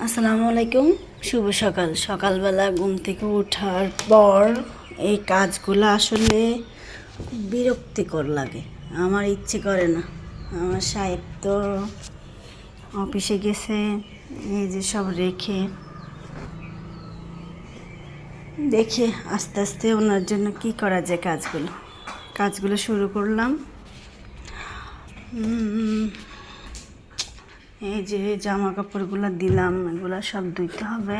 আসসালামু আলাইকুম। শুভ সকাল। সকালবেলা ঘুম থেকে ওঠার পর এই কাজগুলো আসলে বিরক্তিকর লাগে। আমার ইচ্ছে করে না। আমার সাহেব তো অফিসে গেছে, এই যে সব রেখে দেখে আস্তে আস্তে ওনার জন্য কি করা যায় কাজগুলো শুরু করলাম। এই যে জামা কাপড়গুলো দিলাম, এগুলো সব ধুইতে হবে।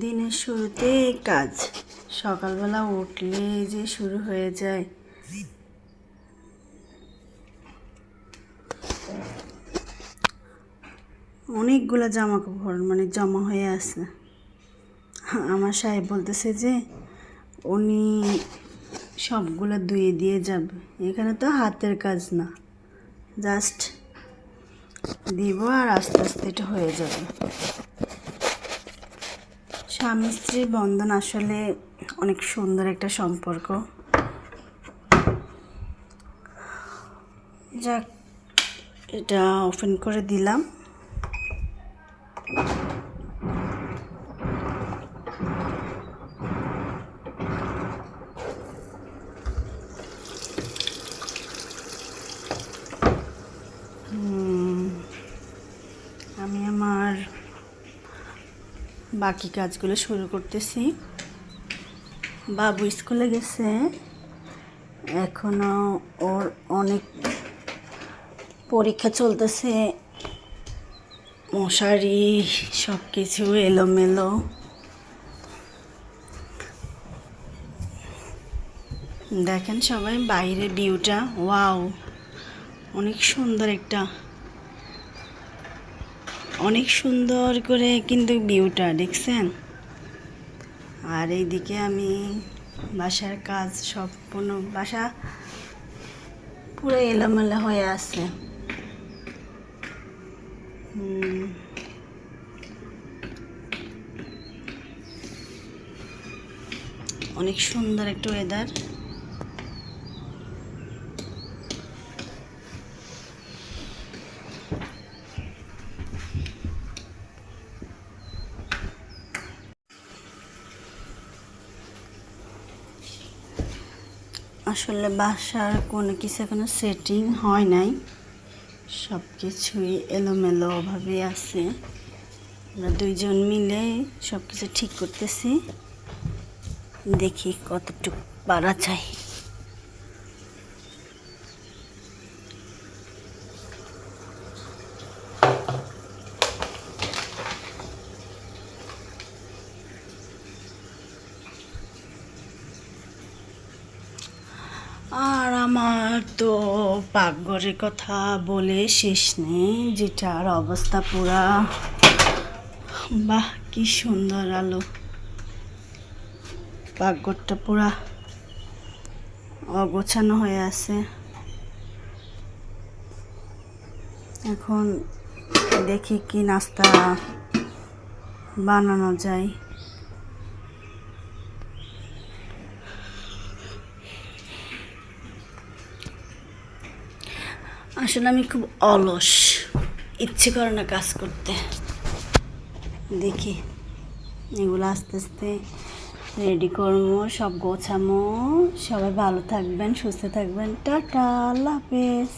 দিনের শুরুতে কাজ সকালবেলা উঠলে যে শুরু হয়ে যায়। অনেকগুলো জামা কাপড় জমা হয়ে আছে। আমার সাহেব বলতেছে যে উনি সবগুলো ধুয়ে দিয়ে যাবে। এখানে তো হাতের কাজ না, জাস্ট দিব আর আস্তে আস্তে এটা হয়ে যাবে। স্বামী স্ত্রীর বন্ধন আসলে অনেক সুন্দর একটা সম্পর্ক। যাক, এটা ওপেন করে দিলাম। আমি আমার বাকি কাজগুলো শুরু করতেছি। বাবু স্কুলে গেছে, এখনো ওর অনেক পরীক্ষা চলতেছে। মশারি সব কিছু এলোমেলো। দেখেন সবাই বাইরের ভিউটা, ওয়াও, অনেক সুন্দর করে কিন্তু ভিউটা দেখছেন। আর এইদিকে আমি বাসার কাজ সম্পূর্ণ, বাসা পুরো এলোমেলো হয়ে আছে। অনেক সুন্দর একটা ওয়েদার। আসলে বাসার কোনো কিছু এখনো সেটিং হয় নাই, সব কিছুই এলোমেলোভাবে আছে। আমরা দুইজন মিলে সব কিছু ঠিক করতেছি, দেখি কতটুকু পারা যায়। আর আমার তো পাকঘরের কথা বলে শেষ নেই, যেটার অবস্থা পুরা, বাহ কি সুন্দর আলো। পাকঘরটা পুরা অগোছানো হয়ে আছে। এখন দেখি কি নাস্তা বানানো যায়। আসলে আমি খুব অলস, ইচ্ছে করে না কাজ করতে। দেখি এগুলো আস্তে আস্তে রেডি করবো, সব গোছামো। সবাই ভালো থাকবেন, সুস্থ থাকবেন। টাটা, আল্লাহ হাফেজ।